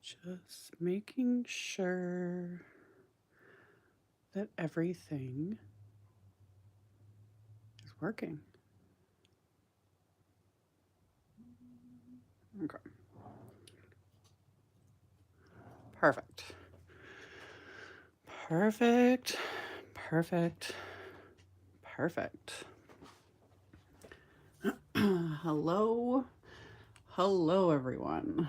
Just making sure that everything is working. Okay. Perfect. Perfect. Perfect. Perfect. Hello. Hello, everyone.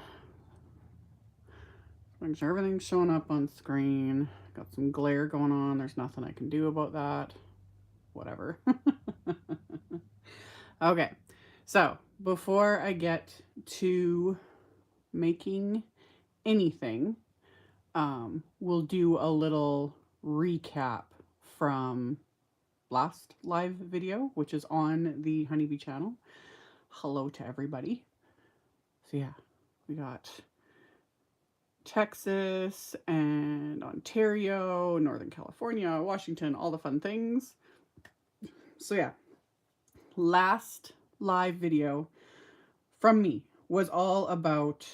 Make sure everything's showing up on screen. Got some glare going on. There's nothing I can do about that. Whatever. Okay. So, before I get to making anything, we'll do a little recap from last live video, which is on the Honeybee channel. Hello to everybody. So yeah, we got Texas and Ontario, Northern California, Washington, all the fun things. So yeah, last live video from me was all about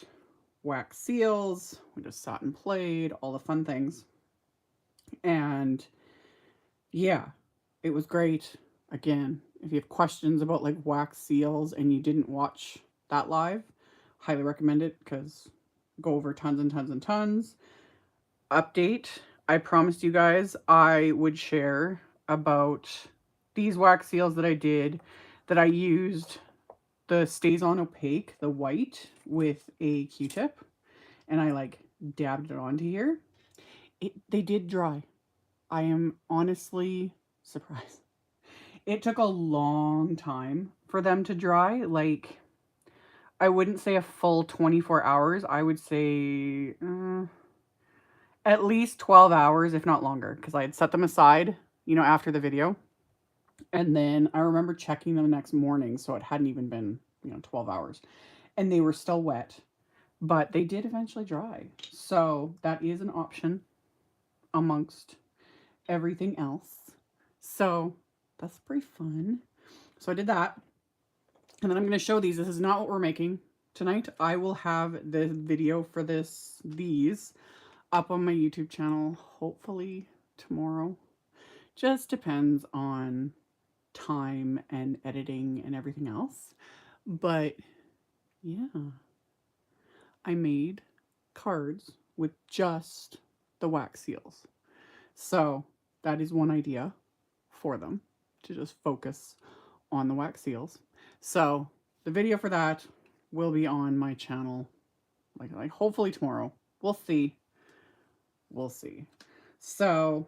wax seals. We just sat and played, all the fun things. And yeah, it was great. Again, if you have questions about like wax seals and you didn't watch that live, highly recommend it because go over tons and tons and tons. Update, I promised you guys I would share about these wax seals that I did, that I used the StazOn Opaque, the white, with a Q-tip, and I like dabbed it onto here. They did dry. I am honestly surprised. It took a long time for them to dry. Like, I wouldn't say a full 24 hours. I would say at least 12 hours, if not longer, because I had set them aside, you know, after the video. And then I remember checking them the next morning, so it hadn't even been, 12 hours. And they were still wet, but they did eventually dry. So that is an option amongst everything else. So that's pretty fun. So I did that. And then I'm going to show these. This is not what we're making tonight. I will have the video for these up on my YouTube channel, hopefully tomorrow. Just depends on time and editing and everything else. But yeah, I made cards with just the wax seals. So that is one idea for them, to just focus on the wax seals. So the video for that will be on my channel, like hopefully tomorrow. We'll see. We'll see. So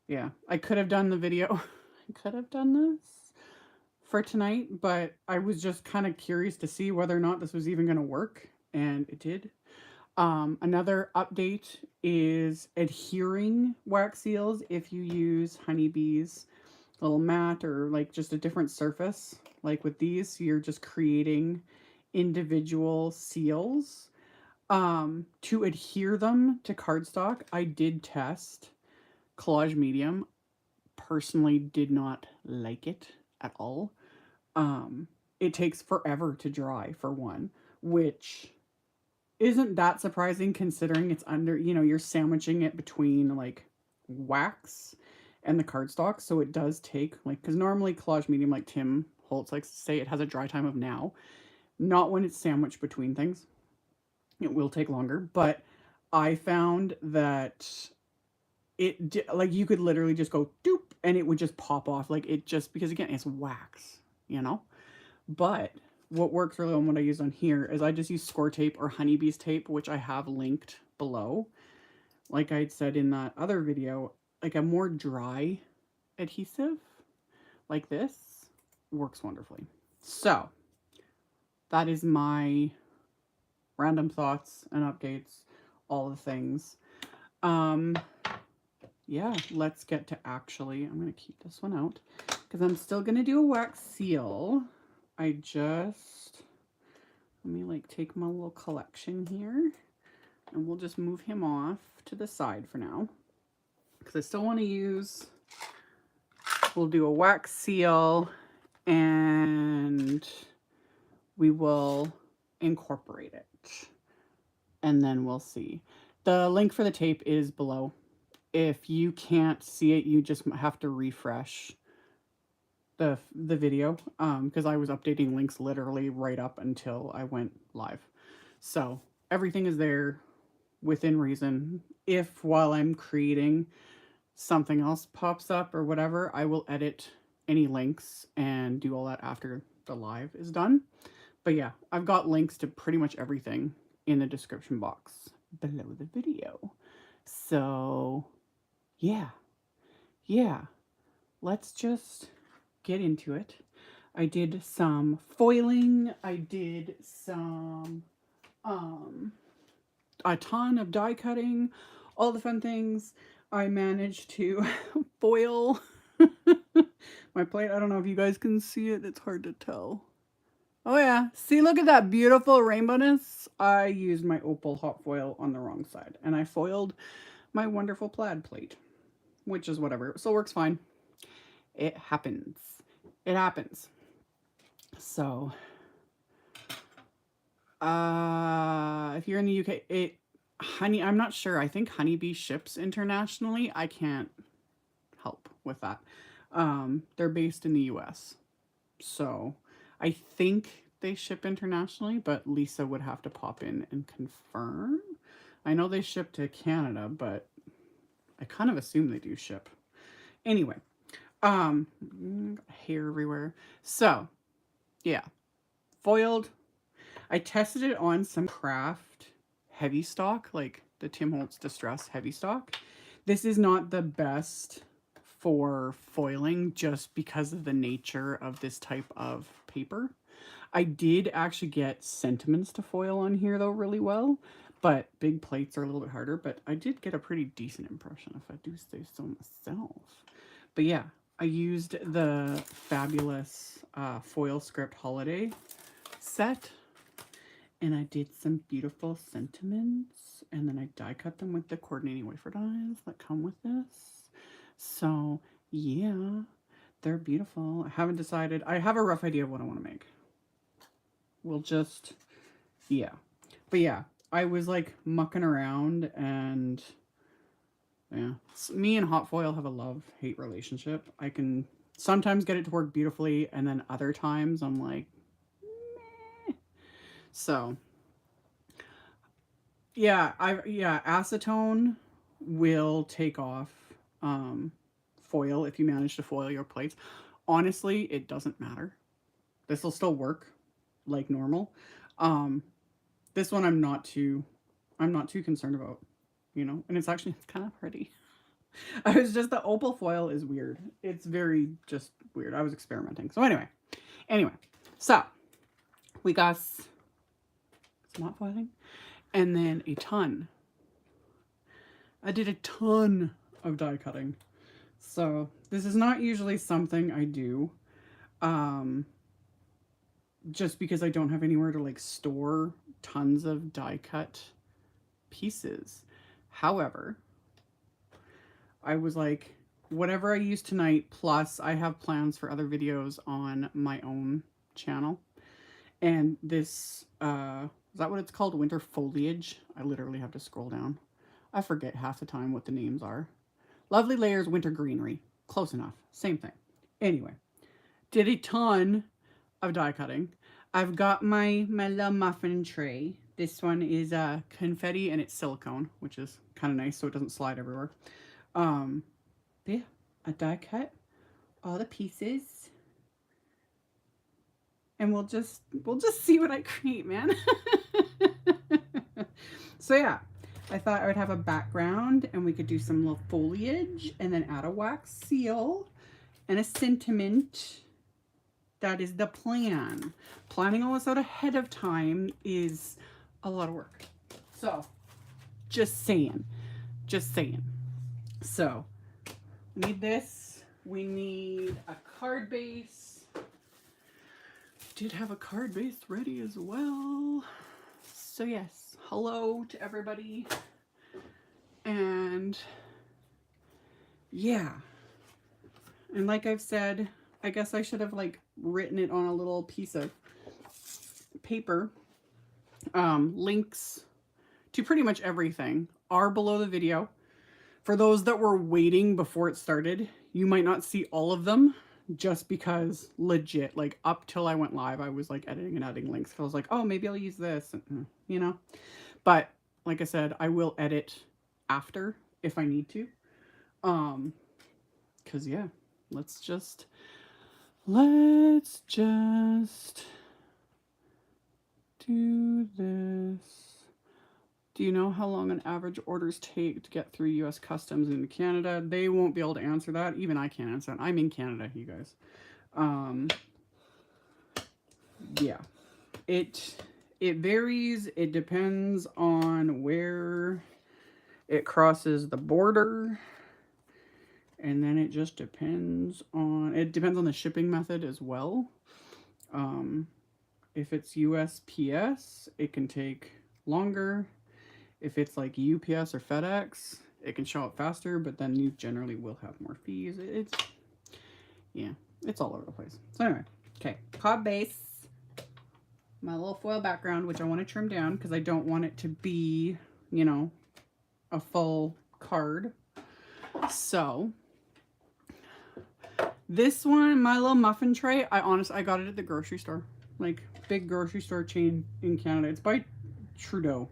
yeah, I could have done the video. I could have done this for tonight, but I was just kind of curious to see whether or not this was even going to work, and it did. Another update is adhering wax seals. If you use Honeybee's little mat or like just a different surface, like with these, you're just creating individual seals. To adhere them to cardstock, I did test collage medium. Personally did not like it at all. It takes forever to dry, for one, which isn't that surprising considering it's under, you're sandwiching it between like wax and the cardstock. So it does take like, because normally collage medium, like Tim Holtz likes to say, it has a dry time of now. Not when it's sandwiched between things. It will take longer, but I found that like you could literally just go doop and it would just pop off, like it just, because again, it's wax, But what works really well, and what I use on here, is I just use score tape or Honeybee's tape, which I have linked below. Like I said in that other video, like a more dry adhesive like this works wonderfully. So that is my random thoughts and updates, all the things. Yeah, let's get to actually, I'm going to keep this one out because I'm still going to do a wax seal. Let me like take my little collection here and we'll just move him off to the side for now because I still want to use, we'll do a wax seal and we will incorporate it. and then we'll see. The link for the tape is below. If you can't see it, you just have to refresh the video, because I was updating links literally right up until I went live. So everything is there within reason. If while I'm creating something else pops up or whatever, I will edit any links and do all that after the live is done. But yeah, I've got links to pretty much everything in the description box below the video. So yeah, let's just get into it. I did some foiling. I did some, a ton of die cutting, all the fun things. I managed to foil my plate. I don't know if you guys can see it. It's hard to tell. Oh yeah, see, look at that beautiful rainbowness. I used my opal hot foil on the wrong side, and I foiled my wonderful plaid plate, which is whatever. It still works fine. It happens. It happens. So, if you're in the UK, I'm not sure. I think Honeybee ships internationally. I can't help with that. They're based in the US. So I think they ship internationally, but Lisa would have to pop in and confirm. I know they ship to Canada, but I kind of assume they do ship. Anyway, hair everywhere. So yeah, foiled. I tested it on some craft heavy stock, like the Tim Holtz Distress heavy stock. This is not the best for foiling just because of the nature of this type of paper. I did actually get sentiments to foil on here though really well, but big plates are a little bit harder, but I did get a pretty decent impression if I do say so myself. But yeah, I used the fabulous foil script holiday set, and I did some beautiful sentiments, and then I die cut them with the coordinating wafer dies that come with this. So yeah, they're beautiful. I haven't decided. I have a rough idea of what I want to make. We'll just, yeah. But yeah, I was like mucking around, and yeah, me and hot foil have a love-hate relationship. I can sometimes get it to work beautifully, and then other times I'm like, meh. So yeah, acetone will take off foil if you manage to foil your plates. Honestly, it doesn't matter. This will still work like normal. This one I'm not too concerned about, you know, and it's kind of pretty. I was just, the opal foil is weird. It's very just weird. I was experimenting. So anyway, so we got some hot foiling, and then a ton. I did a ton of die cutting. So this is not usually something I do, just because I don't have anywhere to like store tons of die cut pieces. However, I was like, whatever I use tonight, plus I have plans for other videos on my own channel. And this, is that what it's called? Winter foliage? I literally have to scroll down. I forget half the time what the names are. Lovely Layers Winter Greenery. Close enough. Same thing. Anyway, did a ton of die cutting. I've got my little muffin tray. This one is confetti, and it's silicone, which is kind of nice so it doesn't slide everywhere. Yeah, a die cut all the pieces, and we'll just see what I create, man. So yeah, I thought I would have a background, and we could do some little foliage, and then add a wax seal and a sentiment. That is the plan. Planning all this out ahead of time is a lot of work. So, just saying. So, we need this. We need a card base. Did have a card base ready as well. So yes, hello to everybody. And yeah. And like I've said, I guess I should have like written it on a little piece of paper. Links to pretty much everything are below the video. For those that were waiting before it started, you might not see all of them just because legit, like up till I went live, I was like editing and adding links. I was like, oh, maybe I'll use this, you know? But like I said, I will edit after if I need to. Cause yeah, let's just do this. Do you know how long an average orders take to get through US customs into Canada? They won't be able to answer that. Even I can't answer that. I'm in Canada, you guys. Yeah. It varies. It depends on where it crosses the border. And then it just depends on, it depends on the shipping method as well. If it's USPS, it can take longer. If it's like UPS or FedEx, it can show up faster, but then you generally will have more fees. Yeah, it's all over the place. So anyway, okay, cod base. My little foil background, which I want to trim down because I don't want it to be, you know, a full card. So this one, my little muffin tray, I got it at the grocery store, like big grocery store chain in Canada. It's by Trudeau,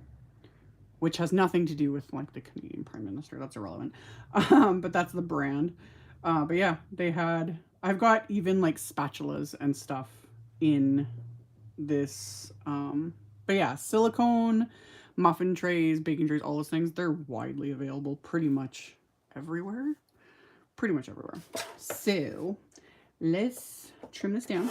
which has nothing to do with like the Canadian Prime Minister. That's irrelevant. But that's the brand. But yeah, they had, I've got even like spatulas and stuff in this. But yeah, silicone, muffin trays, baking trays, all those things, they're widely available pretty much everywhere. Pretty much everywhere. So let's trim this down.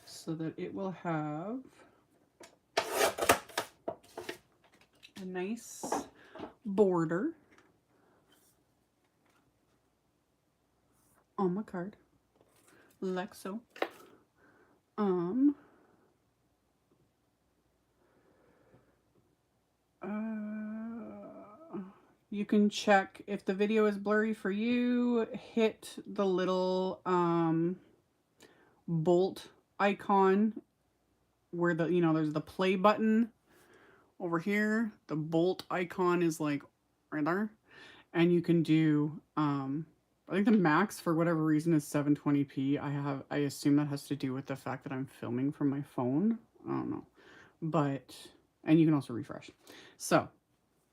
So that it will have a nice border on my card, like so. You can check if the video is blurry for you, hit the little bolt icon where the, you know, there's the play button over here. The bolt icon is like right there, and you can do I think the max for whatever reason is 720p. I assume that has to do with the fact that I'm filming from my phone. I don't know, but, and you can also refresh. So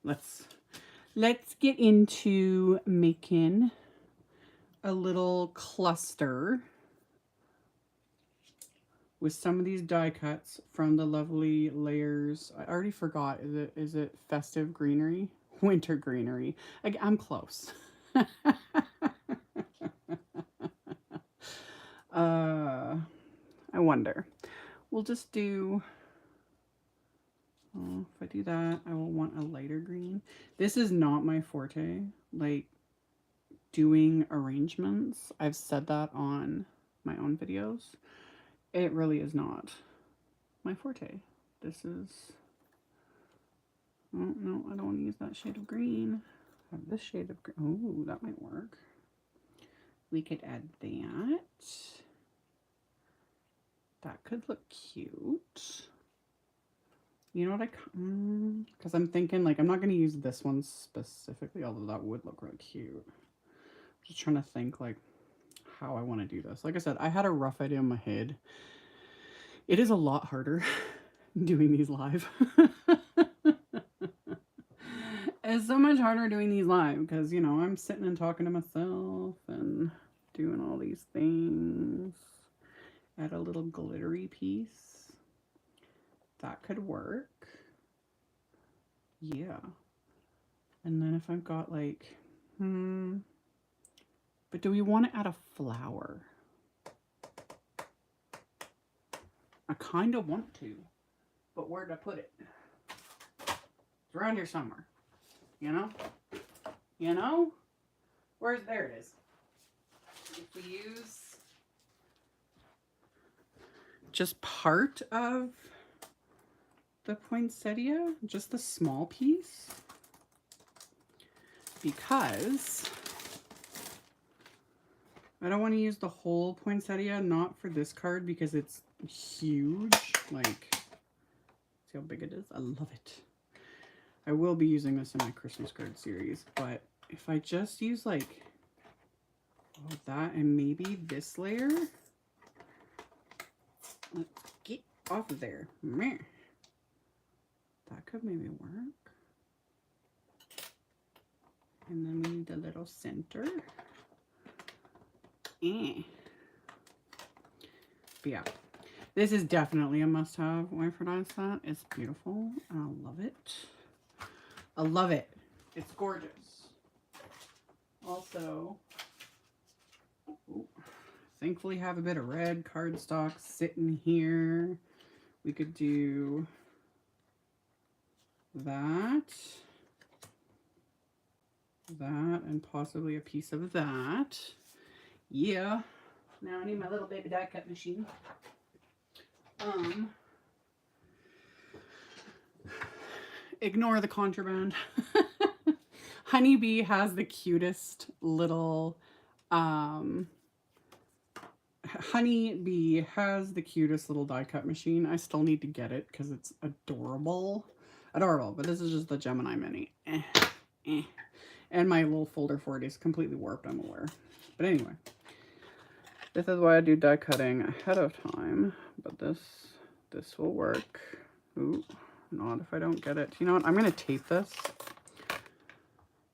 let's get into making a little cluster with some of these die cuts from the lovely layers. I already forgot. Is it Festive Greenery? Winter Greenery. I'm close. I wonder. We'll just do, oh, if I do that, I will want a lighter green. This is not my forte, like doing arrangements. I've said that on my own videos. It really is not my forte. This is, oh no, I don't want to use that shade of green. I have this shade of green. Oh, that might work. We could add that. That could look cute. You know what because I'm thinking like I'm not going to use this one specifically, although that would look really cute. Just trying to think like how I want to do this. Like I said, I had a rough idea in my head. It is a lot harder doing these live. It's so much harder doing these live because, you know, I'm sitting and talking to myself and doing all these things. Add a little glittery piece. That could work. Yeah. And then if I've got like, but do we want to add a flower? I kind of want to, but where to put it? It's around here somewhere. You know? You know? There it is. If we use just part of the poinsettia, just the small piece, because I don't want to use the whole poinsettia, not for this card because it's huge. Like, see how big it is? I love it. I will be using this in my Christmas card series, but if I just use like that and maybe this layer, let's get off of there. Meh. That could maybe work. And then we need a little center. But yeah, this is definitely a must-have wafer die set. It's beautiful. I love it. I love it. It's gorgeous. Also, thankfully have a bit of red cardstock sitting here. We could do that, and possibly a piece of that. Yeah. Now I need my little baby die cut machine. Ignore the contraband. Honeybee has the cutest little Honeybee has the cutest little die cut machine. I still need to get it because it's adorable. Adorable, but this is just the Gemini Mini. And my little folder for it is completely warped, I'm aware. But anyway, this is why I do die cutting ahead of time. But this will work. Ooh, not if I don't get it. You know what? I'm going to tape this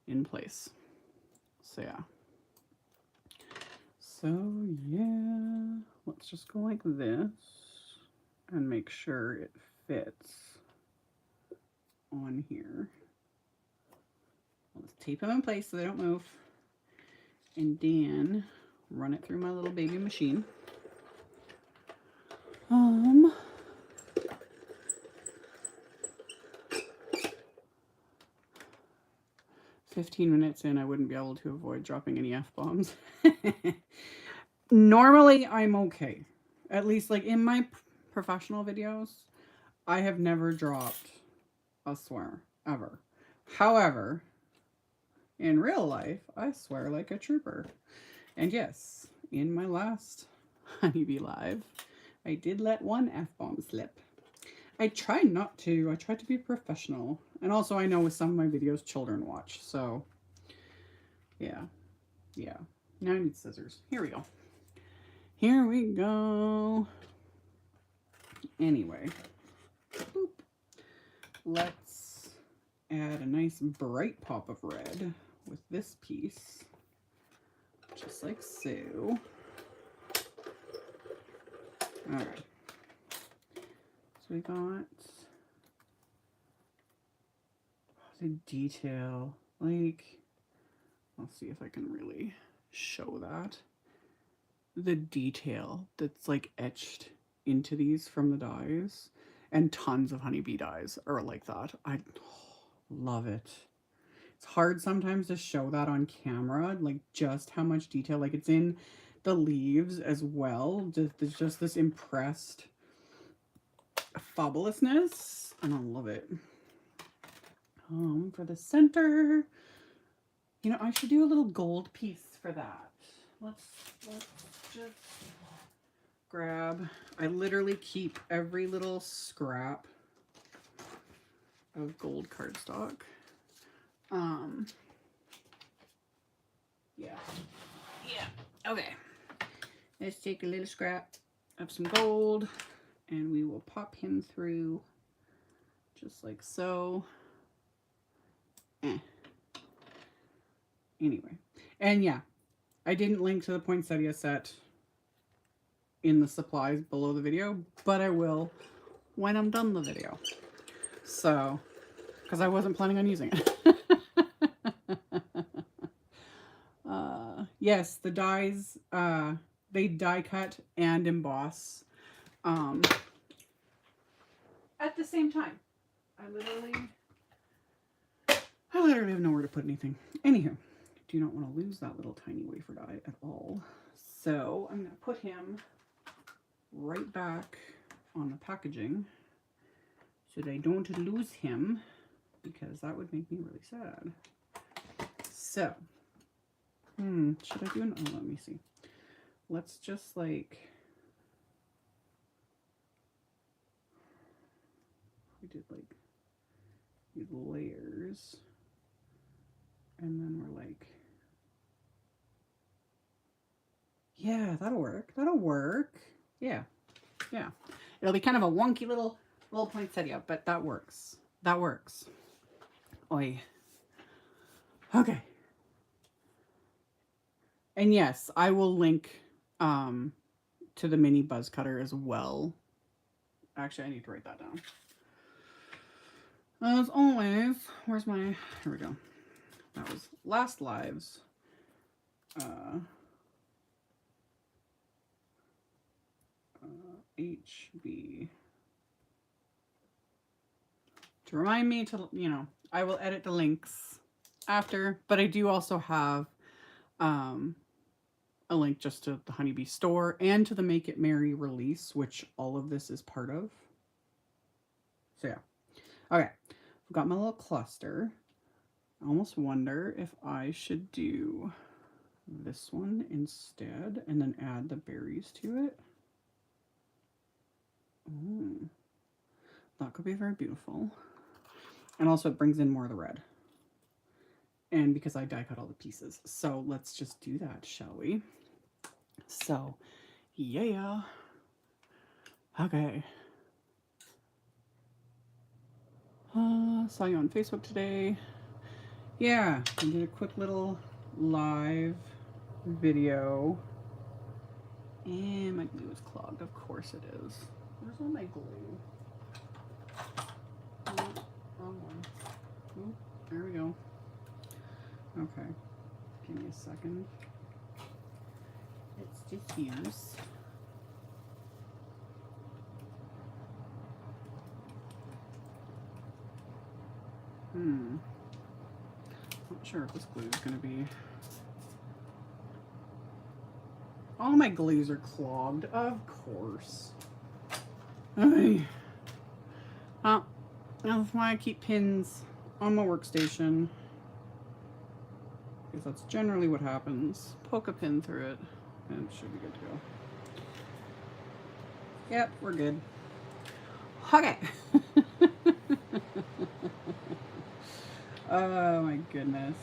in place. So yeah. So yeah, let's just go like this and make sure it fits on here. Let's tape them in place so they don't move. And then run it through my little baby machine. 15 minutes in, I wouldn't be able to avoid dropping any F-bombs. Normally, I'm okay. At least, like, in my professional videos, I have never dropped a swear, ever. However, in real life, I swear like a trooper. And yes, in my last Honeybee Live, I did let one F-bomb slip. I try not to. I try to be professional. And also, I know with some of my videos, children watch. So, yeah. Yeah. Now I need scissors. Here we go. Here we go. Anyway. Boop. Let's add a nice bright pop of red with this piece. Just like so. Alright. So we got the detail. Like, let's see if I can really show that. The detail that's like etched into these from the dies. And tons of honeybee dies are like that. I love it. It's hard sometimes to show that on camera, like just how much detail, like it's in the leaves as well. There's just this impressed fabulousness, and I love it. For the center, you know, I should do a little gold piece for that. Let's just grab, I literally keep every little scrap of gold cardstock. Yeah, okay. Let's take a little scrap of some gold and we will pop him through just like so. Anyway, and yeah, I didn't link to the poinsettia set in the supplies below the video, but I will when I'm done the video. So, because I wasn't planning on using it. Yes, the dies, they die cut and emboss at the same time. I literally have nowhere to put anything. Anywho, do not want to lose that little tiny wafer die at all. So I'm going to put him right back on the packaging so that I don't lose him, because that would make me really sad. So, should I do an, oh, let me see. let's just like, we did like these layers, and then we're like, yeah, that'll work. That'll work. Yeah. Yeah. It'll be kind of a wonky little poinsettia, but that works. That works. Oi. Okay. And yes, I will link to the mini buzz cutter as well. Actually, I need to write that down. As always, where's my, here we go. That was last live's HB. To remind me to, you know, I will edit the links after, but I do also have a link just to the Honeybee store and to the Make It Merry release, which all of this is part of. So yeah. Okay. I've got my little cluster. I almost wonder if I should do this one instead and then add the berries to it. Ooh, that could be very beautiful. And also it brings in more of the red. And because I die cut all the pieces. So let's just do that, shall we? So, yeah. Okay. Saw you on Facebook today. Yeah, I did a quick little live video. And my glue is clogged. Of course it is. Where's all my glue? Oh, wrong one. Oh, there we go. Okay. Give me a second. Let's diffuse. Not sure if this glue is going to be... All my glues are clogged, of course. Okay. Oh, that's why I keep pins on my workstation. Because that's generally what happens. Poke a pin through it, and it should be good to go. Yep, we're good. Okay. Oh my goodness.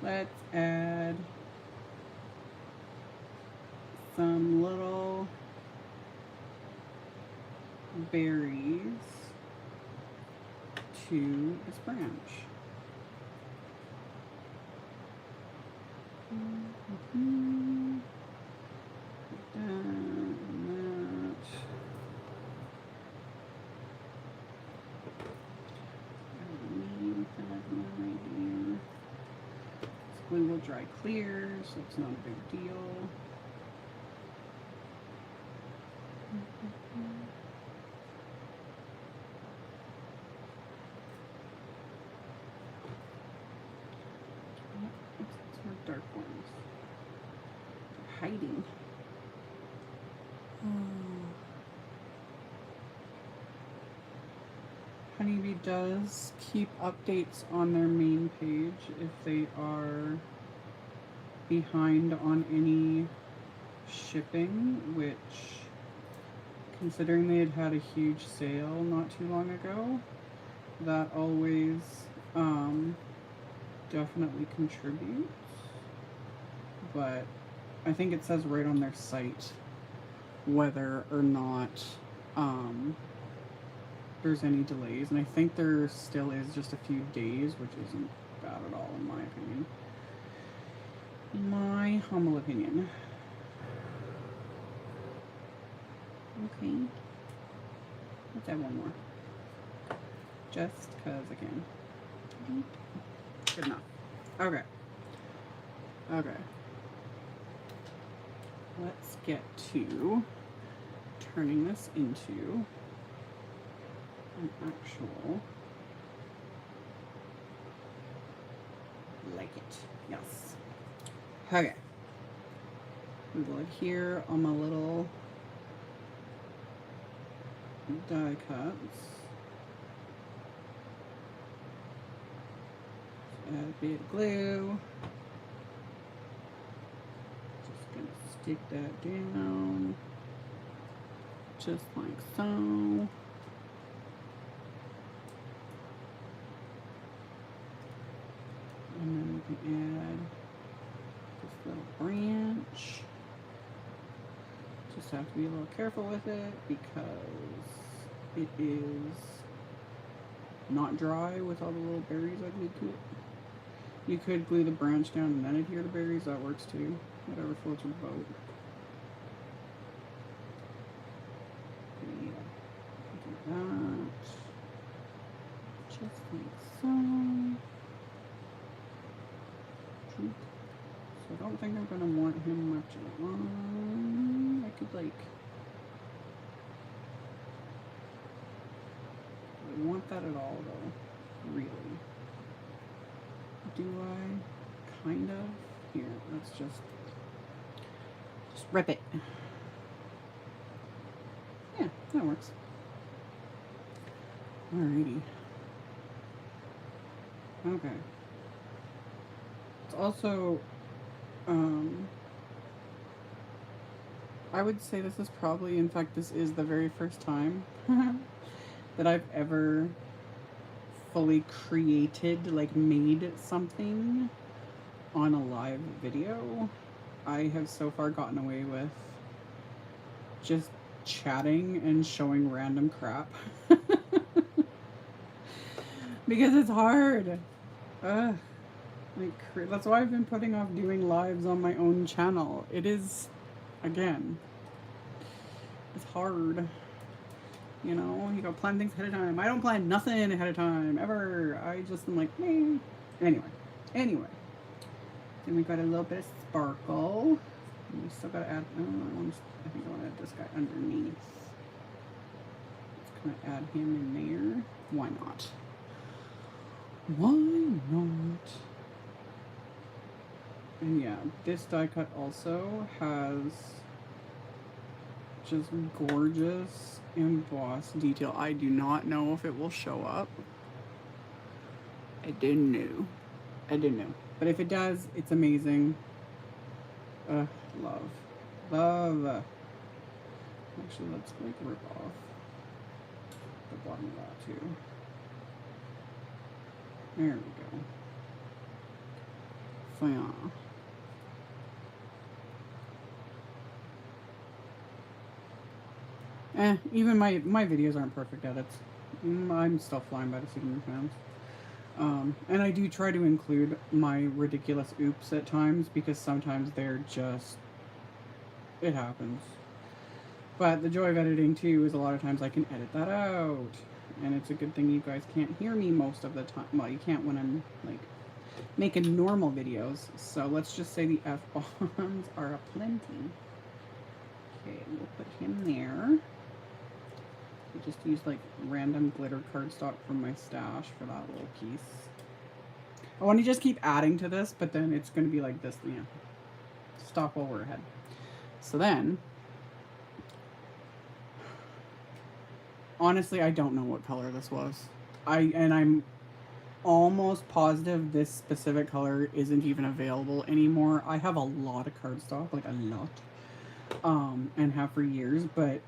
Let's add some little berries to this branch. Glue will dry clear, so it's not a big deal. It's more dark ones. They're hiding. Honeybee does keep updates on their main page if they are behind on any shipping, which, considering they had had a huge sale not too long ago, that always definitely contributes. But I think it says right on their site whether or not there's any delays, and I think there still is just a few days, which isn't bad at all in my opinion. My humble opinion. Okay. Let's add one more. Just because I can. Good enough. Okay. Okay. Let's get to turning this into an actual, like it, yes. Okay, we go here on my little die cuts. Add a bit of glue. Just gonna Stick that down, just like so. And then we can add this little branch. Just have to be a little careful with it because it is not dry with all the little berries I glued to it. You could glue the branch down and then adhere the berries, that works too. Whatever floats your boat. Yeah, do that. Just like so. So I don't think I'm gonna want him much on. I could like, do I want that at all though? Really? Do I? Kind of. Here, let's just rip it. Yeah, that works. Alrighty. Okay. It's also, I would say this is probably, in fact, this is the very first time that I've ever fully created, like made something on a live video. I have so far gotten away with just chatting and showing random crap. Because it's hard. Like, that's why I've been putting off doing lives on my own channel. It is, again, it's hard. You know, you gotta plan things ahead of time. I don't plan nothing ahead of time, ever. I just am like, eh. Anyway. Then we got a little bit of sparkle. And we still gotta add, I think I wanna add this guy underneath. Just gonna add him in there. Why not? Why not? And yeah, this die cut also has just gorgeous embossed detail. I do not know if it will show up. I didn't know. But if it does, it's amazing. Love. Actually, let's like rip off the bottom of that too. There we go. So yeah. Even my videos aren't perfect edits. I'm still flying by the seat of my pants. And I do try to include my ridiculous oops at times because sometimes they're just, it happens. But the joy of editing too is a lot of times I can edit that out. And it's a good thing you guys can't hear me most of the time. Well, you can't when I'm like making normal videos. So let's just say the F-bombs are aplenty. Okay, we'll put him there. I just used like random glitter cardstock from my stash for that little piece. I want to just keep adding to this, but then it's going to be like this, yeah. Stop while we're ahead. So then, honestly, I don't know what color this was. I'm almost positive this specific color isn't even available anymore. I have a lot of cardstock, like a lot, and have for years, but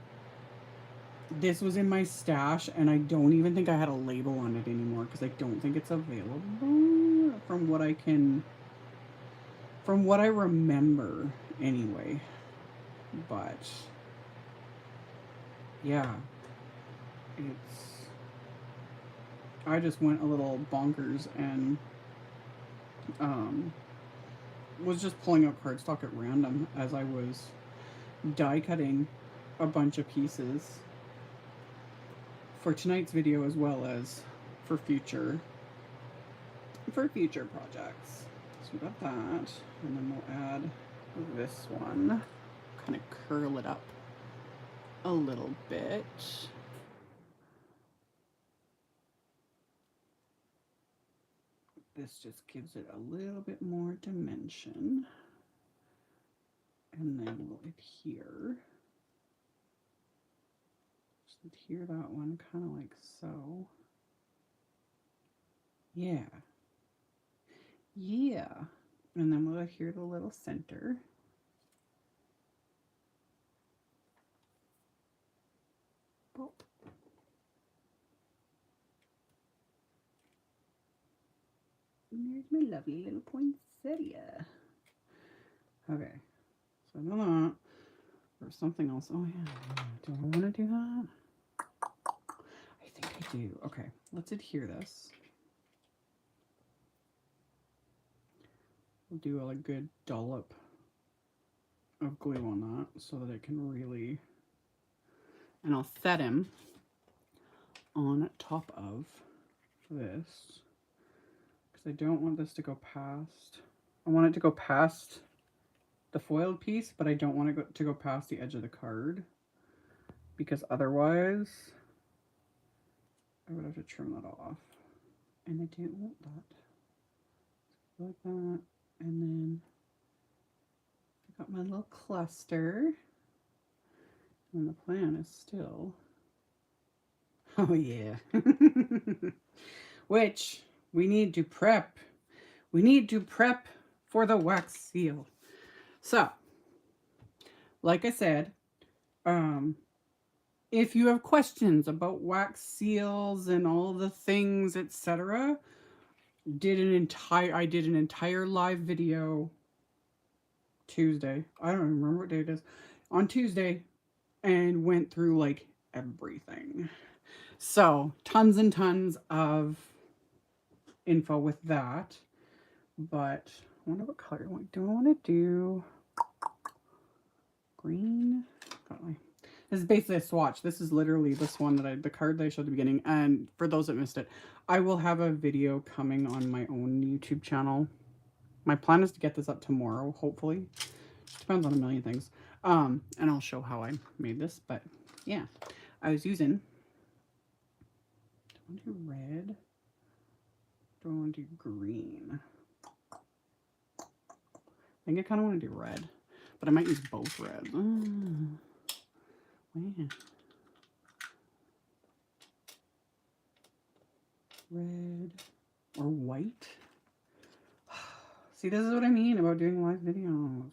this was in my stash, and I don't even think I had a label on it anymore because I don't think it's available from what I remember anyway. But yeah, I just went a little bonkers and was just pulling out cardstock at random as I was die cutting a bunch of pieces for tonight's video as well as for future projects. So we got that, and then we'll add this one, kind of curl it up a little bit. This just gives it a little bit more dimension. And then we'll adhere. Just adhere that one kind of like so. Yeah. And then we'll adhere the little center. And there's my lovely little poinsettia. Okay, so I know that. There's something else. Oh yeah, do I want to do that? I think I do. Okay, let's adhere this. We'll do a good dollop of glue on that so that it can really, and I'll set him on top of this because I don't want this to go past. I want it to go past the foiled piece, but I don't want it to go past the edge of the card because otherwise I would have to trim that off, and I don't want that. Like that, and then I got my little cluster, and the plan is still, oh yeah, which we need to prep. We need to prep for the wax seal. So, like I said, if you have questions about wax seals and all the things, etc., I did an entire live video Tuesday. I don't remember what day it is. On Tuesday, and went through like everything. So, tons and tons of info with that. But I wonder what color do I want to do? Green. This is basically a swatch. This is literally this one that the card that I showed at the beginning. And for those that missed it, I will have a video coming on my own YouTube channel. My plan is to get this up tomorrow, hopefully. Depends on a million things. And I'll show how I made this. But yeah, I was using. Do I want to do red? Do I want to do green? I think I kind of want to do red, but I might use both reds. Man. Red or white. See, this is what I mean about doing live videos.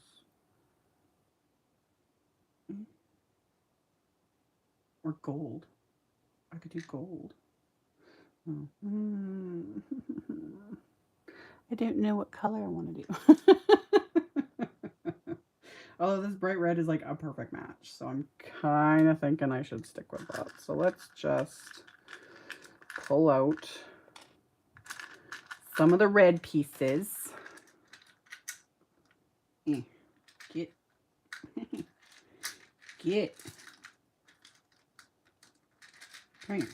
Or gold. I could do gold. Oh. I don't know what color I want to do. Although this bright red is like a perfect match. So I'm kind of thinking I should stick with that. So let's just pull out some of the red pieces. Get. Get. Come here.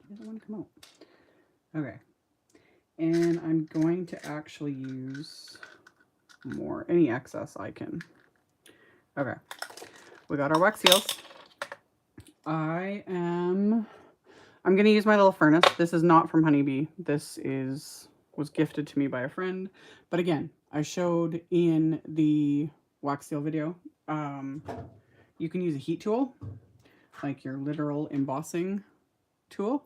He doesn't want to come out. Okay. And I'm going to actually use more, any excess I can. Okay. We got our wax seals. I'm going to use my little furnace. This is not from Honeybee. This was gifted to me by a friend. But again, I showed in the wax seal video, you can use a heat tool, like your literal embossing tool,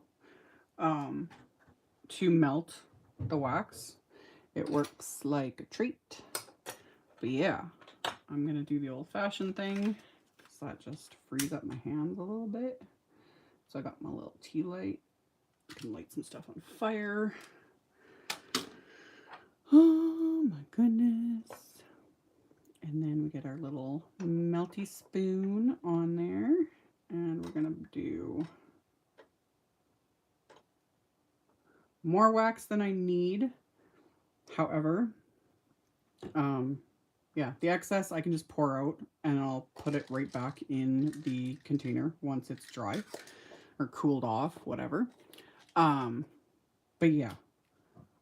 to melt the wax. It works like a treat. But yeah, I'm going to do the old-fashioned thing, because that just frees up my hands a little bit. So I got my little tea light. I can light some stuff on fire. Oh my goodness. And then we get our little melty spoon on there. And we're going to do more wax than I need. However, yeah, the excess I can just pour out and I'll put it right back in the container once it's dry or cooled off, whatever. But yeah,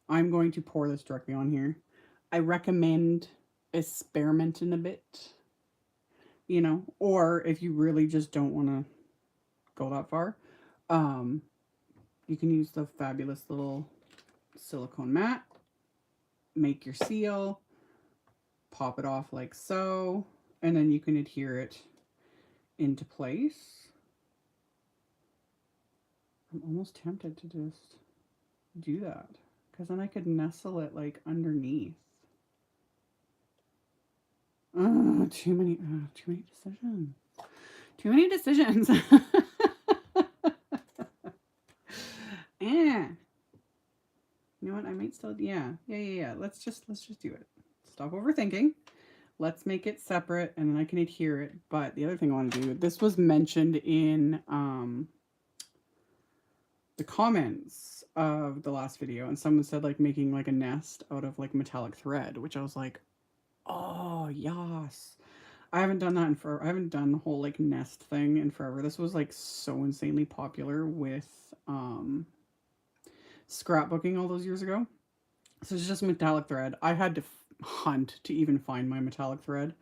I'm going to pour this directly on here. I recommend experimenting a bit, you know, or if you really just don't want to go that far, you can use the fabulous little silicone mat, make your seal, pop it off like so, and then you can adhere it into place. I'm almost tempted to just do that, because then I could nestle it like underneath. Oh, too many decisions. Too many decisions. Yeah. You know what? I might still, yeah. Let's just do it. Stop overthinking. Let's make it separate and then I can adhere it. But the other thing I want to do, this was mentioned in the comments of the last video, and someone said like making like a nest out of like metallic thread, which I was like, oh yes. I haven't done that in forever. I haven't done the whole like nest thing in forever. This was like so insanely popular with scrapbooking all those years ago. So it's just metallic thread. I had to hunt to even find my metallic thread.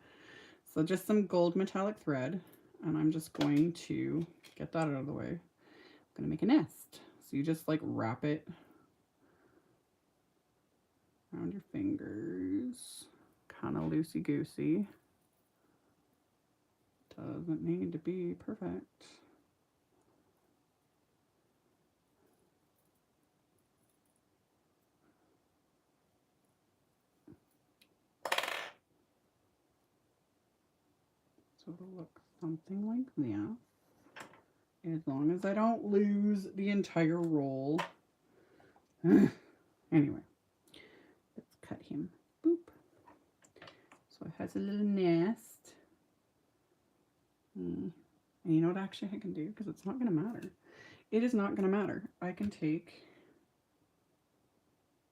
So just some gold metallic thread, and I'm just going to get that out of the way. I'm going to make a nest. So you just like wrap it around your fingers, kind of loosey-goosey. Doesn't need to be perfect. So it'll look something like that. As long as I don't lose the entire roll. Anyway, let's cut him. Boop. So it has a little nest. And you know what actually I can do? Because it's not going to matter. It is not going to matter. I can take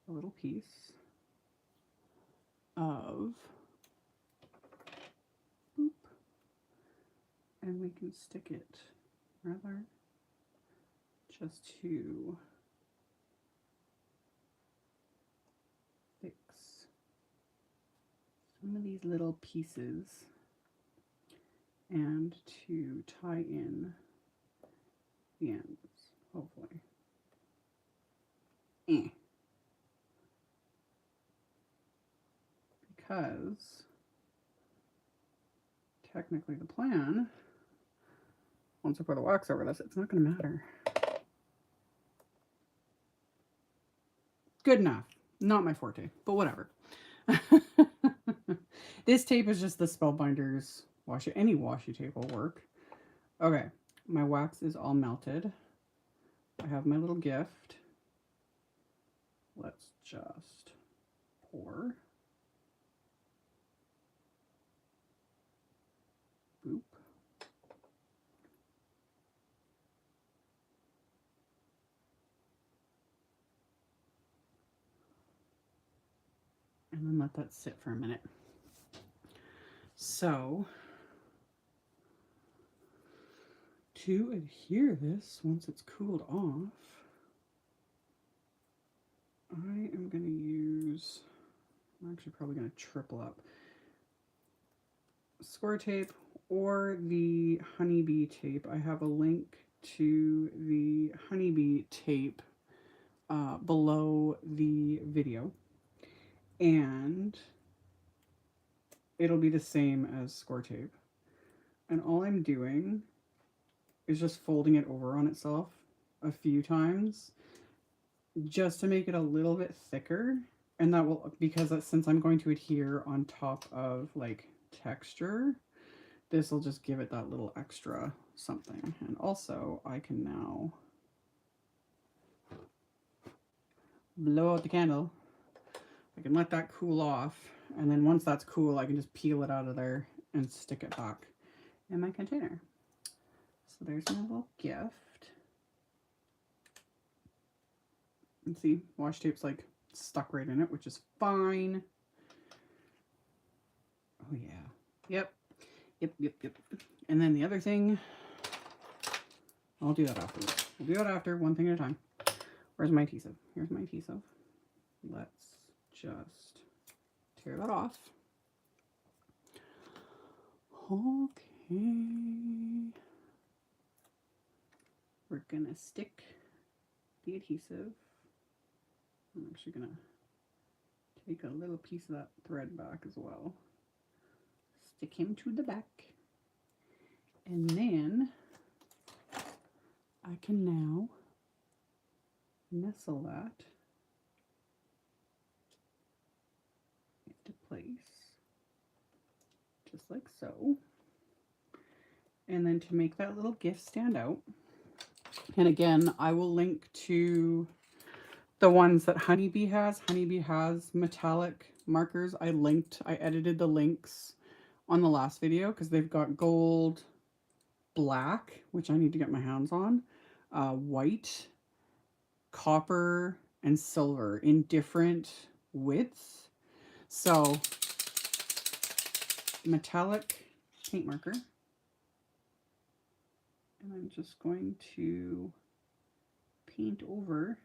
a little piece of boop, and we can stick it rather just to fix some of these little pieces and to tie in the ends, hopefully. Because technically the plan, once I put the wax over this, it's not going to matter. Good enough. Not my forte, but whatever. This tape is just the Spellbinders washi. Any washi tape will work. Okay, my wax is all melted. I have my little gift. Let's just pour. Boop. And then let that sit for a minute. So, to adhere this, once it's cooled off, I am going to use, I'm actually probably going to triple up, square tape or the honeybee tape. I have a link to the honeybee tape below the video, and it'll be the same as score tape. And all I'm doing is just folding it over on itself a few times just to make it a little bit thicker. And that will, because since I'm going to adhere on top of like texture, this will just give it that little extra something. And also I can now blow out the candle. I can let that cool off, and then once that's cool, I can just peel it out of there and stick it back in my container. So there's my little gift. And see, washi tape's like stuck right in it, which is fine. Oh yeah. Yep. And then the other thing, I'll do that afterwards. We'll do that after, one thing at a time. Where's my adhesive? Here's my adhesive. Let's just tear that off. Okay. We're gonna stick the adhesive. I'm actually gonna take a little piece of that thread back as well. Stick him to the back. And then I can now nestle that into place, just like so. And then to make that little gift stand out, and again, I will link to the ones that Honeybee has. Honeybee has metallic markers. I edited the links on the last video because they've got gold, black, which I need to get my hands on, white, copper, and silver in different widths. So, metallic paint marker. And I'm just going to paint over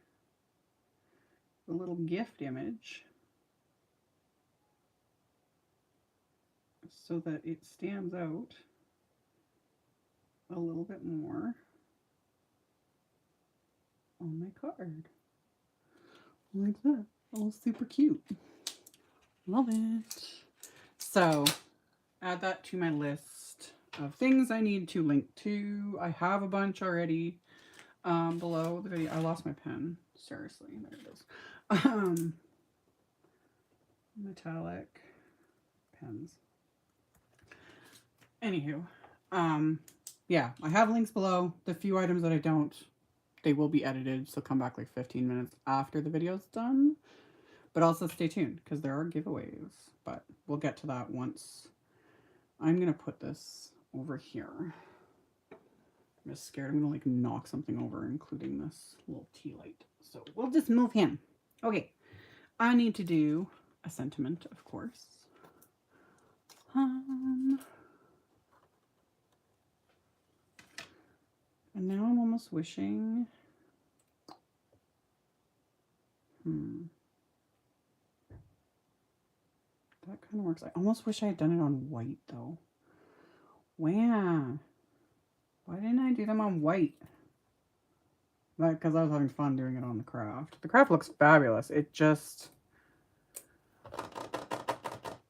the little gift image so that it stands out a little bit more on my card. Like that. All super cute. Love it. So, add that to my list of things I need to link to. I have a bunch already below the video. I lost my pen. Seriously, there it is. Metallic pens. Anywho, yeah, I have links below. The few items that I don't, they will be edited, so come back like 15 minutes after the video's done. But also stay tuned, because there are giveaways. But we'll get to that once. I'm going to put this over here. I'm just scared I'm going to like knock something over, including this little tea light. So we'll just move him. Okay, I need to do a sentiment, of course. And now I'm almost wishing, that kind of works. I almost wish I had done it on white though. Wow. Why didn't I do them on white? Because I was having fun doing it on the craft. The craft looks fabulous. It just,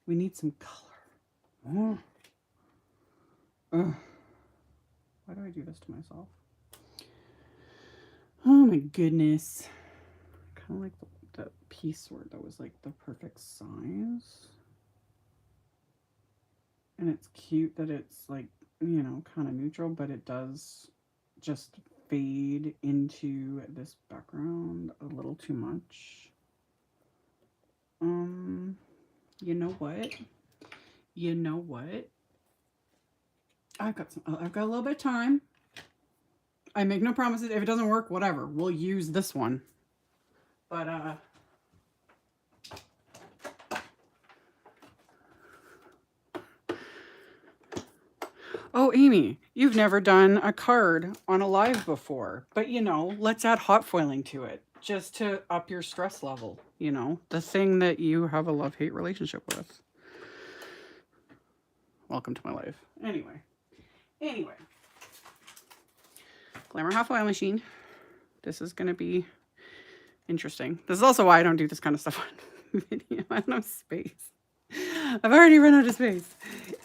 we need some color. Ugh. Why do I do this to myself? Oh my goodness. Kind of like the piece sword that was like the perfect size. And it's cute that it's like, you know, kind of neutral, but it does just fade into this background a little too much. You know what? You know what? I've got a little bit of time. I make no promises. If it doesn't work, whatever. We'll use this one. But oh, Amy, you've never done a card on a live before. But, you know, let's add hot foiling to it just to up your stress level, you know, the thing that you have a love-hate relationship with. Welcome to my life. Anyway, Glimmer hot foil machine. This is going to be interesting. This is also why I don't do this kind of stuff on video. I don't have space. I've already run out of space.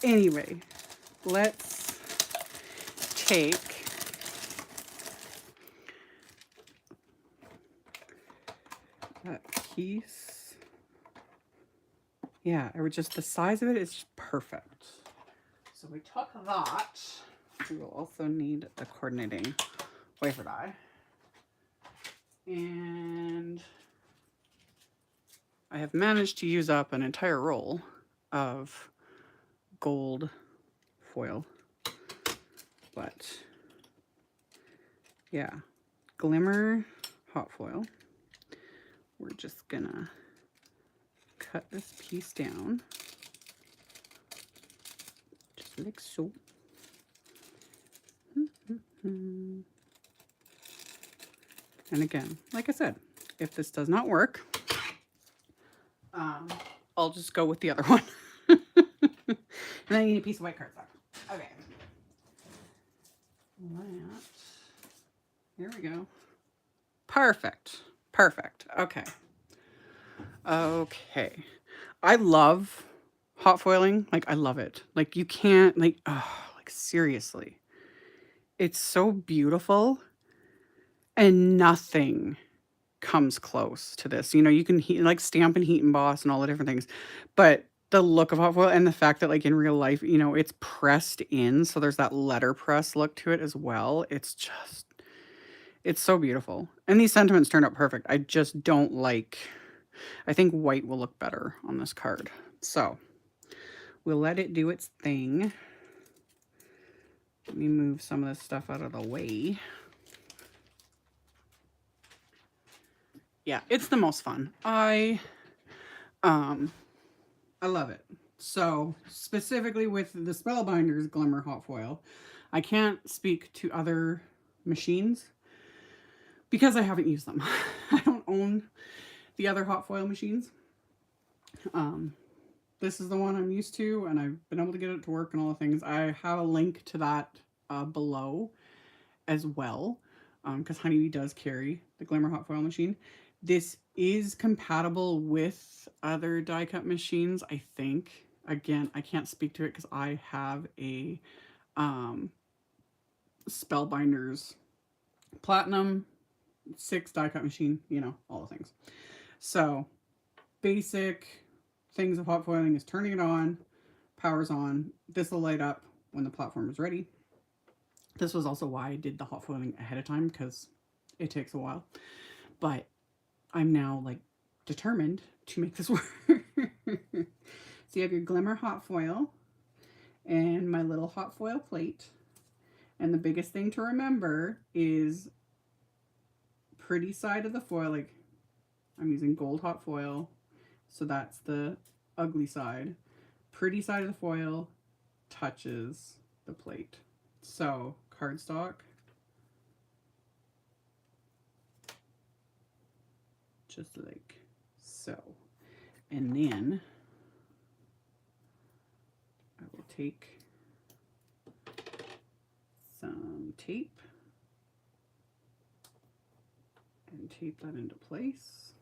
Anyway, let's take that piece. Yeah, I would just, the size of it is just perfect. So we took that. We will also need the coordinating wafer die. And I have managed to use up an entire roll of gold foil. But yeah, Glimmer hot foil. We're just gonna cut this piece down. Just like so. And again, like I said, if this does not work, I'll just go with the other one. And I need a piece of white cardstock. Okay. Here we go. Perfect. Perfect. Okay. Okay. I love hot foiling. Like, I love it. Like, you can't, like, oh, like, seriously. It's so beautiful. And nothing comes close to this. You know, you can like stamp and heat emboss and all the different things. But the look of hot foil and the fact that like in real life, you know, it's pressed in. So there's that letterpress look to it as well. It's just, It's so beautiful. And these sentiments turned out perfect. I just don't like, I think white will look better on this card. So we'll let it do its thing. Let me move some of this stuff out of the way. Yeah, it's the most fun. I love it. So specifically with the Spellbinders Glimmer hot foil, I can't speak to other machines because I haven't used them. I don't own the other hot foil machines. This is the one I'm used to, and I've been able to get it to work and all the things. I have a link to that below as well, because Honeybee does carry the Glimmer hot foil machine. This is compatible with other die cut machines, I think. Again, I can't speak to it because I have a Spellbinders Platinum 6 die cut machine, you know, all the things. So basic things of hot foiling is turning it on, power's on. This will light up when the platform is ready. This was also why I did the hot foiling ahead of time, because it takes a while. But I'm now like determined to make this work. So you have your Glimmer hot foil and my little hot foil plate. And the biggest thing to remember is pretty side of the foil. Like, I'm using gold hot foil, so that's the ugly side. Pretty side of the foil touches the plate. So cardstock, just like so. And then I will take some tape and tape that into place.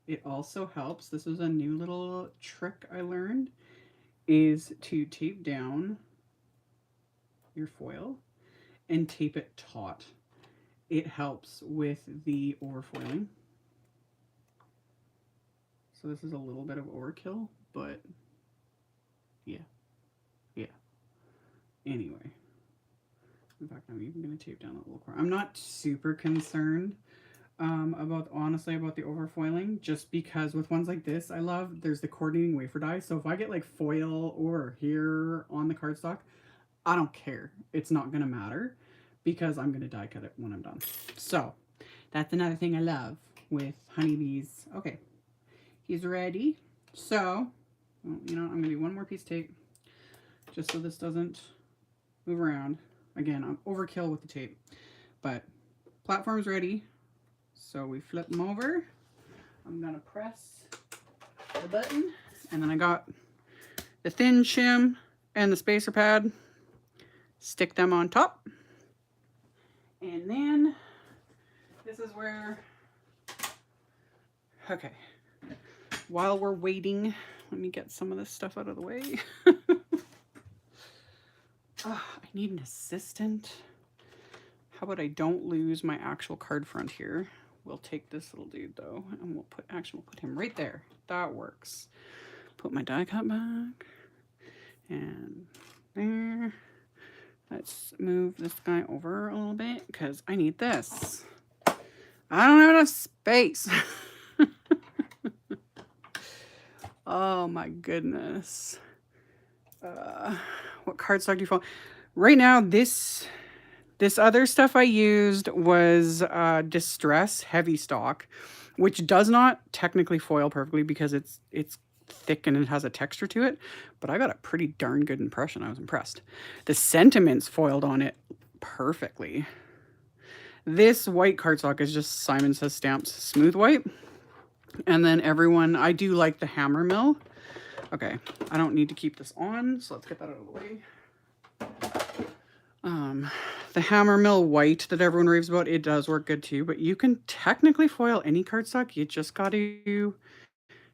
It also helps, this is a new little trick I learned, is to tape down your foil and tape it taut. It helps with the overfoiling. So this is a little bit of overkill, but yeah. Anyway, in fact, I'm even going to tape down that little corner. I'm not super concerned honestly about the overfoiling, just because with ones like this, there's the coordinating wafer die. So if I get like foil over here on the cardstock, I don't care. It's not going to matter because I'm going to die cut it when I'm done. So that's another thing I love with Honeybees. Okay, he's ready. So, well, you know, I'm going to do one more piece of tape just so this doesn't move around. Again, I'm overkill with the tape, but platform's ready. So we flip them over. I'm going to press the button, and then I got the thin shim and the spacer pad. Stick them on top. And then this is where, okay, while we're waiting, let me get some of this stuff out of the way. I need an assistant. How about I don't lose my actual card front here? We'll take this little dude though, and we'll put him right there. That works. Put my die cut back, and there. Let's move this guy over a little bit because I need this. I don't have enough space. Oh my goodness. What cardstock do you follow? Right now, this other stuff I used was Distress Heavy Stock, which does not technically foil perfectly because it's thick and it has a texture to it, but I got a pretty darn good impression. I was impressed. The sentiments foiled on it perfectly. This white cardstock is just Simon Says Stamps Smooth White. And then I do like the hammer mill. Okay, I don't need to keep this on, so let's get that out of the way. The hammer mill white that everyone raves about, it does work good too, but you can technically foil any cardstock. You just got to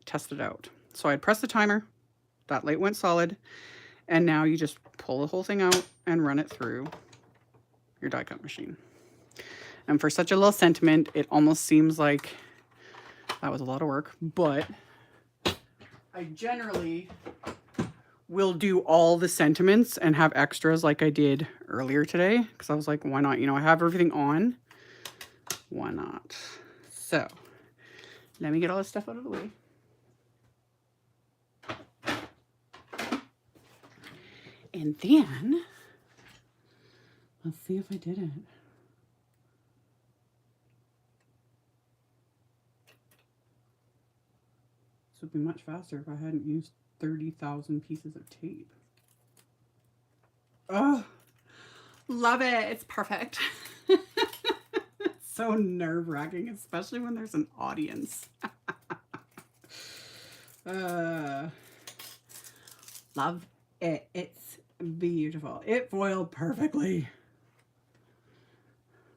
test it out. So I'd press the timer, that light went solid, and now you just pull the whole thing out and run it through your die cut machine. And for such a little sentiment, it almost seems like that was a lot of work, but I generally will do all the sentiments and have extras like I did earlier today. Because I was like, why not? You know, I have everything on. Why not? So, let me get all this stuff out of the way. And then, let's see if I did it. This would be much faster if I hadn't used 30,000 pieces of tape. Oh, love it. It's perfect. It's so nerve-wracking, especially when there's an audience. Love it. It's beautiful. It foiled perfectly.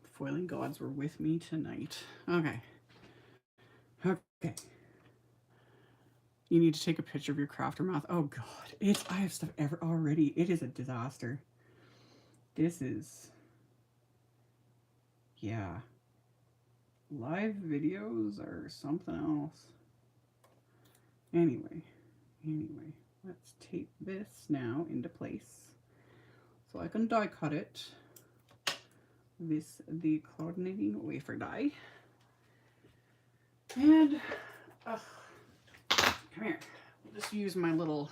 The foiling gods were with me tonight. Okay. Okay. You need to take a picture of your crafter mouth. Oh god, I have stuff already. It is a disaster. This is, yeah. Live videos are something else. Anyway, let's tape this now into place so I can die cut it with the coordinating wafer die. And come here. We'll just use my little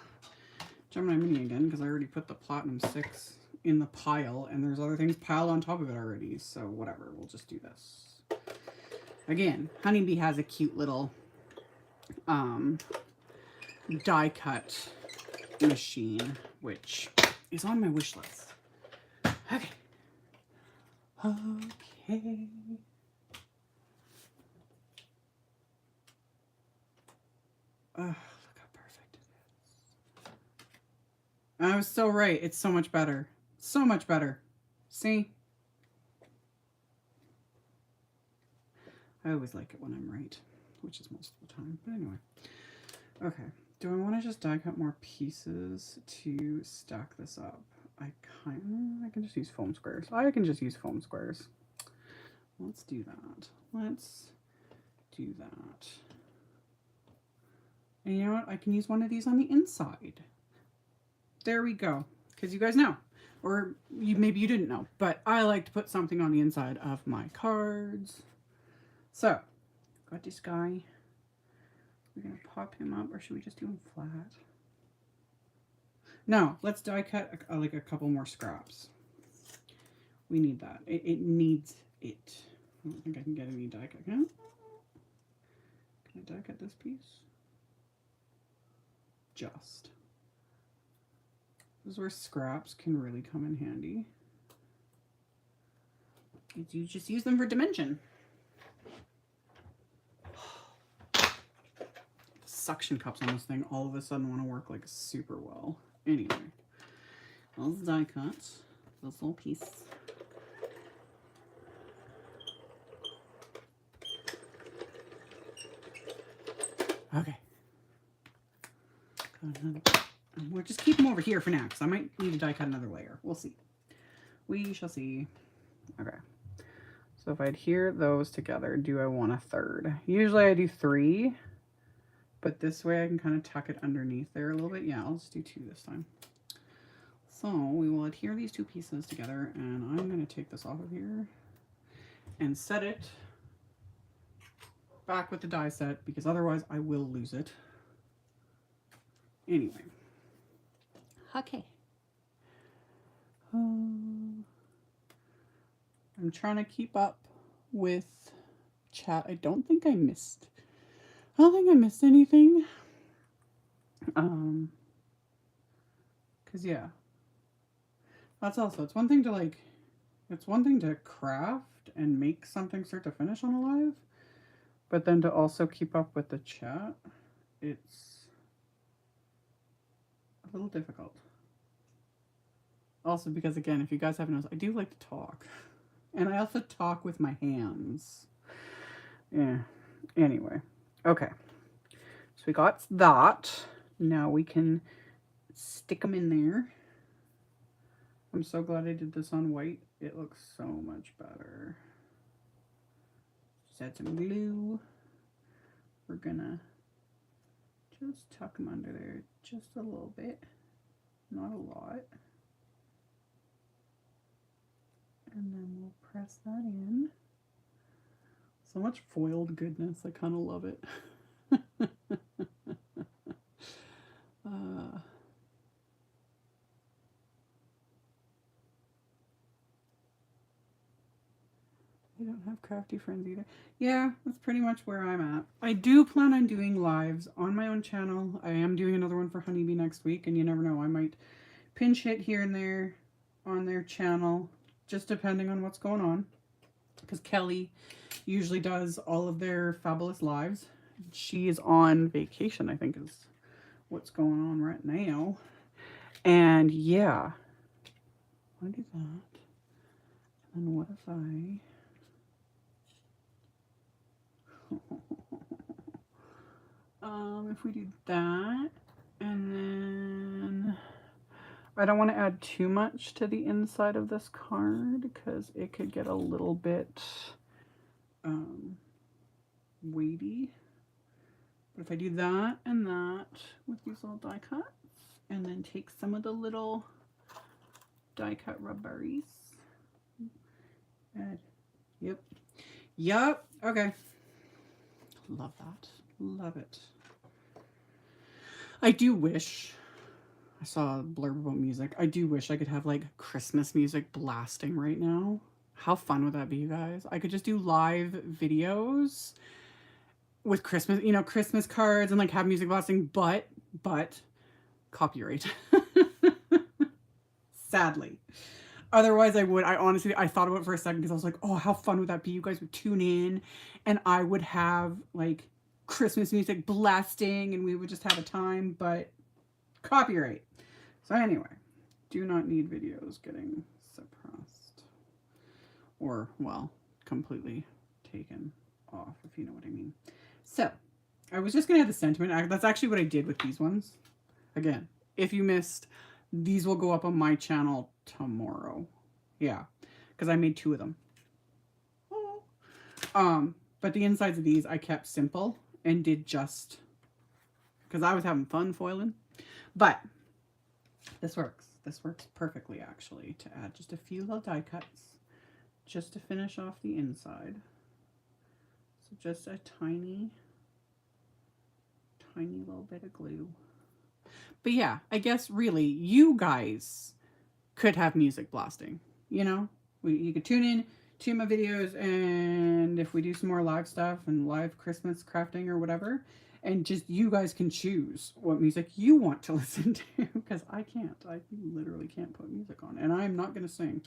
Gemini Mini again because I already put the Platinum 6 in the pile and there's other things piled on top of it already. So whatever, we'll just do this. Again, Honeybee has a cute little die cut machine, which is on my wish list. Okay. Okay. Oh, look how perfect it is. I was so right. It's so much better. So much better. See? I always like it when I'm right, which is most of the time. But anyway. Okay. Do I want to just die cut more pieces to stack this up? I can just use foam squares. I can just use foam squares. Let's do that. Let's do that. And you know what? I can use one of these on the inside. There we go. Because you guys know. Or maybe you didn't know. But I like to put something on the inside of my cards. So, got this guy. We're going to pop him up. Or should we just do him flat? No, let's die cut like a couple more scraps. We need that. It needs it. I don't think I can get any die cut. Can I die cut this piece? Just. This is where scraps can really come in handy. You just use them for dimension. The suction cups on this thing all of a sudden want to work like super well. Anyway, let's die cut this little piece. Okay. We'll just keep them over here for now because I might need to die cut another layer. We'll see. We shall see. Okay. So if I adhere those together, do I want a third? Usually I do 3. But this way I can kind of tuck it underneath there a little bit. Yeah, I'll just do 2 this time. So we will adhere these 2 pieces together and I'm going to take this off of here and set it back with the die set because otherwise I will lose it. Anyway. Okay. I'm trying to keep up with chat. I don't think I missed anything. Cause yeah, that's also, it's one thing to craft and make something start to finish on a live, but then to also keep up with the chat, it's a little difficult. Also because again, if you guys haven't noticed, I do like to talk. And I also talk with my hands. Yeah. Anyway. Okay. So we got that. Now we can stick them in there. I'm so glad I did this on white. It looks so much better. Just add some glue. We're gonna just tuck them under there just a little bit. not a lot. And then we'll press that in. So much foiled goodness. I kind of love it. I don't have crafty friends either. Yeah, that's pretty much where I'm at. I do plan on doing lives on my own channel. I am doing another one for Honeybee next week, and you never know, I might pinch hit here and there on their channel, just depending on what's going on. Because Kelly usually does all of their fabulous lives. She is on vacation, I think is what's going on right now. And yeah, I do that. And what if I... if we do that, and then I don't want to add too much to the inside of this card because it could get a little bit weighty. But if I do that and that with these little die cuts, and then take some of the little die cut rubberies, add, yep, okay. Love that. Love it. I do wish, I saw a blurb about music. I do wish I could have like Christmas music blasting right now. How fun would that be, you guys? I could just do live videos with Christmas, you know, Christmas cards and like have music blasting, but copyright. Sadly. Otherwise, I would. I honestly, I thought about it for a second because I was like, oh, how fun would that be? You guys would tune in and I would have like Christmas music blasting and we would just have a time, but copyright. So anyway, do not need videos getting suppressed or, well, completely taken off, if you know what I mean. So I was just going to add the sentiment. That's actually what I did with these ones. Again, if you missed, these will go up on my channel tomorrow. Yeah, because I made 2 of them. But the insides of these I kept simple and did just because I was having fun foiling. But this works. This works perfectly, actually, to add just a few little die cuts just to finish off the inside. So just a tiny little bit of glue. But yeah, I guess really you guys could have music blasting, you know? You could tune in to my videos, and if we do some more live stuff and live Christmas crafting or whatever, and just you guys can choose what music you want to listen to, because I can't. I literally can't put music on, and I'm not going to sing.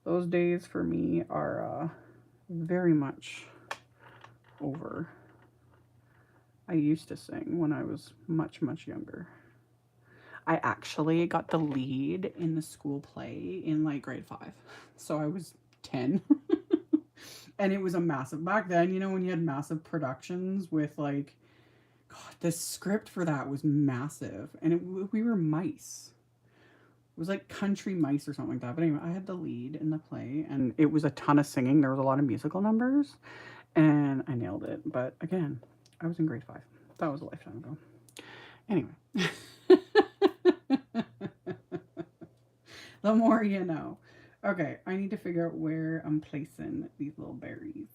Those days for me are very much over. I used to sing when I was much younger. I actually got the lead in the school play in like grade 5. So I was 10. And it was a massive, back then, you know, when you had massive productions with like, God, the script for that was massive. And we were mice. It was like country mice or something like that. But anyway, I had the lead in the play and it was a ton of singing. There was a lot of musical numbers and I nailed it. But again, I was in grade 5. That was a lifetime ago. Anyway. The more you know. Okay, I need to figure out where I'm placing these little berries.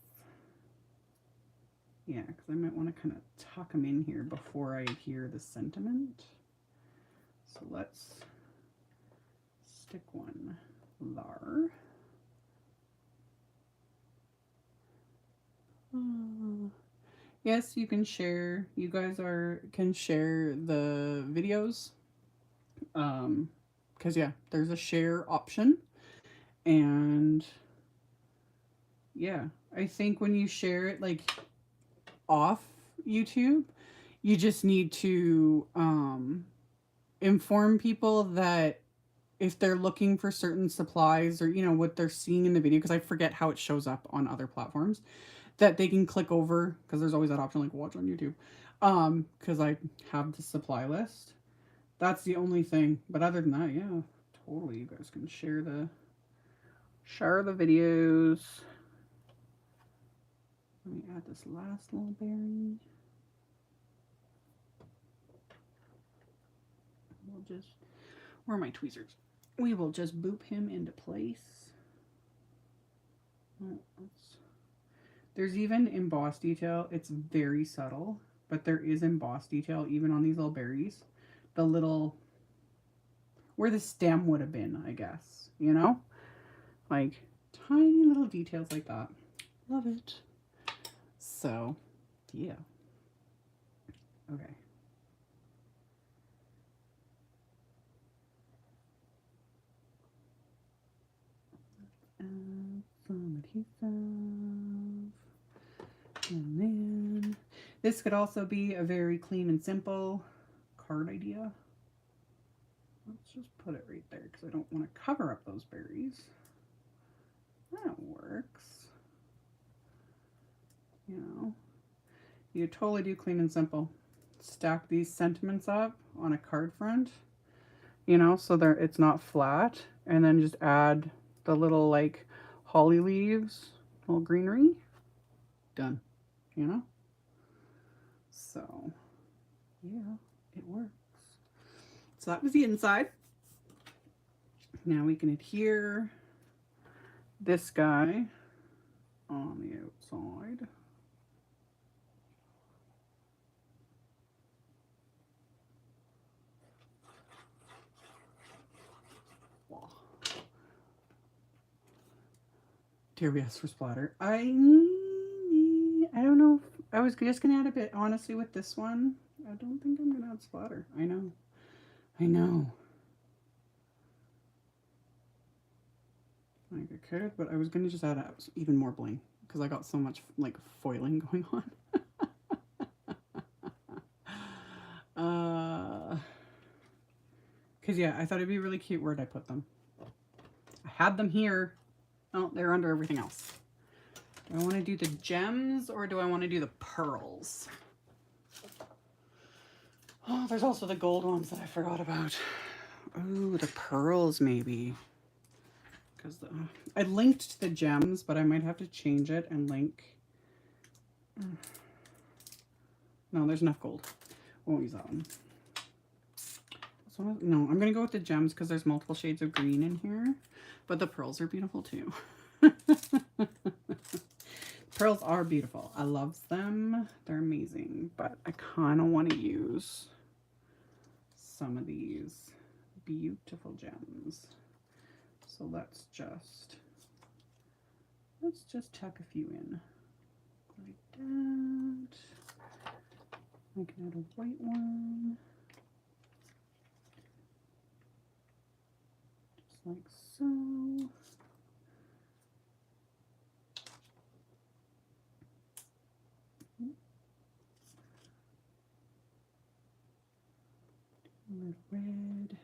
Yeah, because I might want to kind of tuck them in here before I hear the sentiment. So let's stick one there. Yes, you can share. You guys can share the videos. Because yeah, there's a share option. And yeah, I think when you share it like off YouTube, you just need to inform people that if they're looking for certain supplies or, you know, what they're seeing in the video, because I forget how it shows up on other platforms, that they can click over, because there's always that option like watch on YouTube, because I have the supply list. That's the only thing. But other than that, yeah, totally, you guys can share the videos. Let me add this last little berry. We'll just, Where are my tweezers? We will just boop him into place. There's even embossed detail. It's very subtle, but there is embossed detail even on these little berries. The little, where the stem would have been, I guess, you know? Like tiny little details like that. Love it. So, yeah. Okay. Add some adhesive. And then this could also be a very clean and simple card idea. Let's just put it right there because I don't want to cover up those berries. That works. You know, you totally do clean and simple. Stack these sentiments up on a card front, you know, so that it's not flat, and then just add the little like holly leaves, little greenery. Done, you know? So, yeah, it works. So that was the inside. Now we can adhere this guy on the outside. TRBS for splatter. I don't know. I was just gonna add a bit, honestly, with this one. I don't think I'm gonna add splatter. I know. Like I could, but I was gonna just add even more bling because I got so much like foiling going on. Because yeah, I thought it'd be really cute where'd I put them. I had them here. Oh, they're under everything else. Do I want to do the gems or do I want to do the pearls? Oh, there's also the gold ones that I forgot about. Oh, the pearls maybe. Because I linked to the gems, but I might have to change it and link. No, there's enough gold. Won't use that one. So, no, I'm going to go with the gems because there's multiple shades of green in here. But the pearls are beautiful too. Pearls are beautiful. I love them. They're amazing. But I kind of want to use some of these beautiful gems. So let's just tuck a few in. Like that. I can add a white one. Just like so. Red.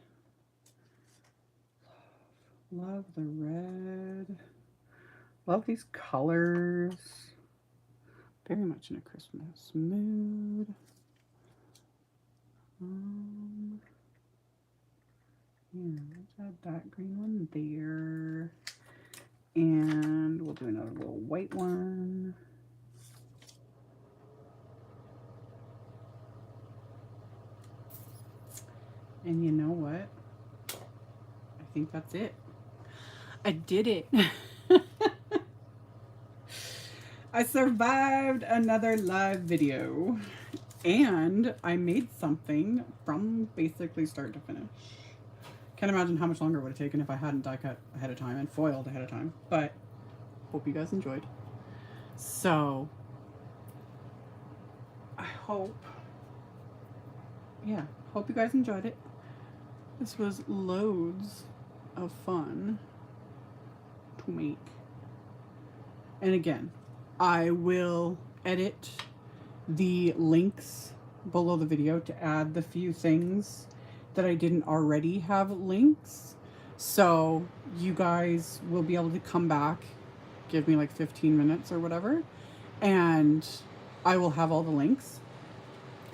Love the red. Love these colors. Very much in a Christmas mood. Yeah, let's add that green one there. And we'll do another little white one. And you know what? I think that's it. I did it. I survived another live video. And I made something from basically start to finish. Can't imagine how much longer it would have taken if I hadn't die cut ahead of time and foiled ahead of time. But hope you guys enjoyed. So I hope you guys enjoyed it. This was loads of fun to make. And again, I will edit the links below the video to add the few things that I didn't already have links. So you guys will be able to come back, give me like 15 minutes or whatever, and I will have all the links.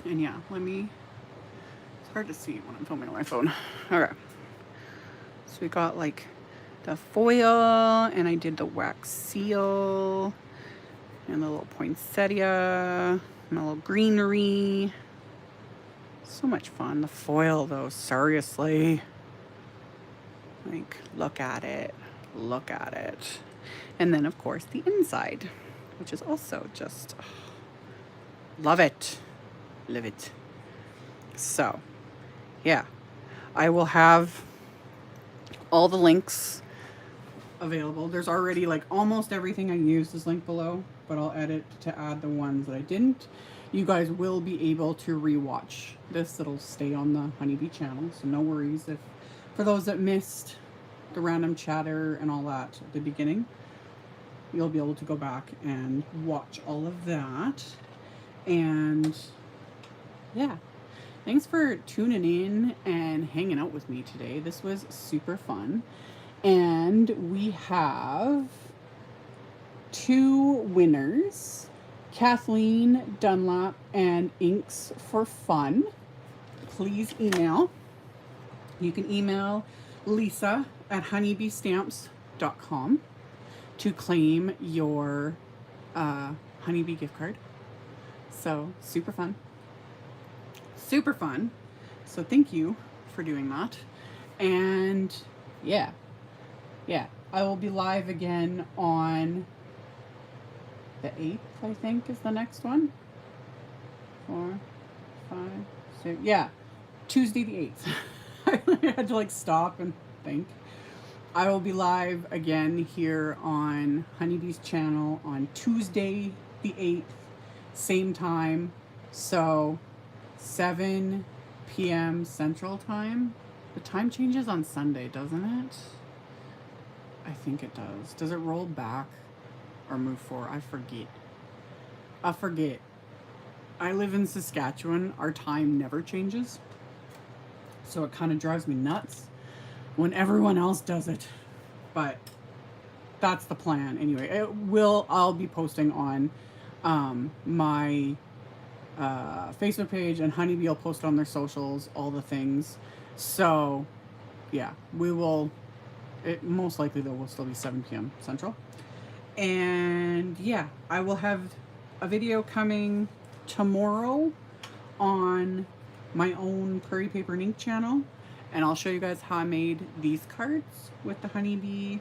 And yeah, it's hard to see when I'm filming on my phone. Okay. So we got like the foil, and I did the wax seal, and the little poinsettia, and a little greenery. So much fun. The foil though, seriously. Like, look at it. Look at it. And then, of course, the inside, which is also just, oh, love it. Love it. So, yeah. I will have all the links available. There's already, like, almost everything I used is linked below, but I'll edit to add the ones that I didn't. You guys will be able to rewatch this. It'll stay on the Honeybee channel, so no worries if, for those that missed the random chatter and all that at the beginning, you'll be able to go back and watch all of that. And yeah, thanks for tuning in and hanging out with me today. This was super fun. And we have 2 winners, Kathleen Dunlap and Inks for Fun. Please email. You can email Lisa at honeybeestamps.com to claim your Honeybee gift card. So super fun. Super fun. So thank you for doing that. And yeah, I will be live again on the 8th, I think, is the next one. 4, 5, 6, yeah, Tuesday the 8th. I had to like stop and think. I will be live again here on Honeybee's channel on Tuesday the 8th, same time. So 7 p.m. Central Time. The time changes on Sunday, doesn't it? I think it does. Does it roll back or move forward? I forget. I live in Saskatchewan. Our time never changes. So it kind of drives me nuts when everyone else does it. But that's the plan. Anyway, I'll be posting on my Facebook page, and Honeybee will post on their socials, all the things. So yeah, we will, it most likely though will still be 7 p.m. Central. And yeah, I will have a video coming tomorrow on my own Prairie Paper and Ink channel, and I'll show you guys how I made these cards with the Honeybee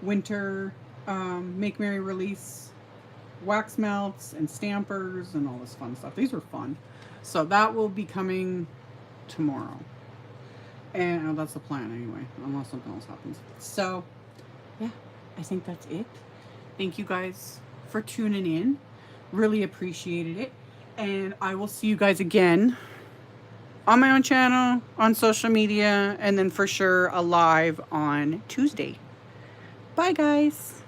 winter Make Merry release wax melts and stampers and all this fun stuff. These were fun. So that will be coming tomorrow. And that's the plan anyway, unless something else happens. So yeah, I think that's it. Thank you guys for tuning in. Really appreciated it. And I will see you guys again on my own channel, on social media, and then for sure a live on Tuesday. Bye guys.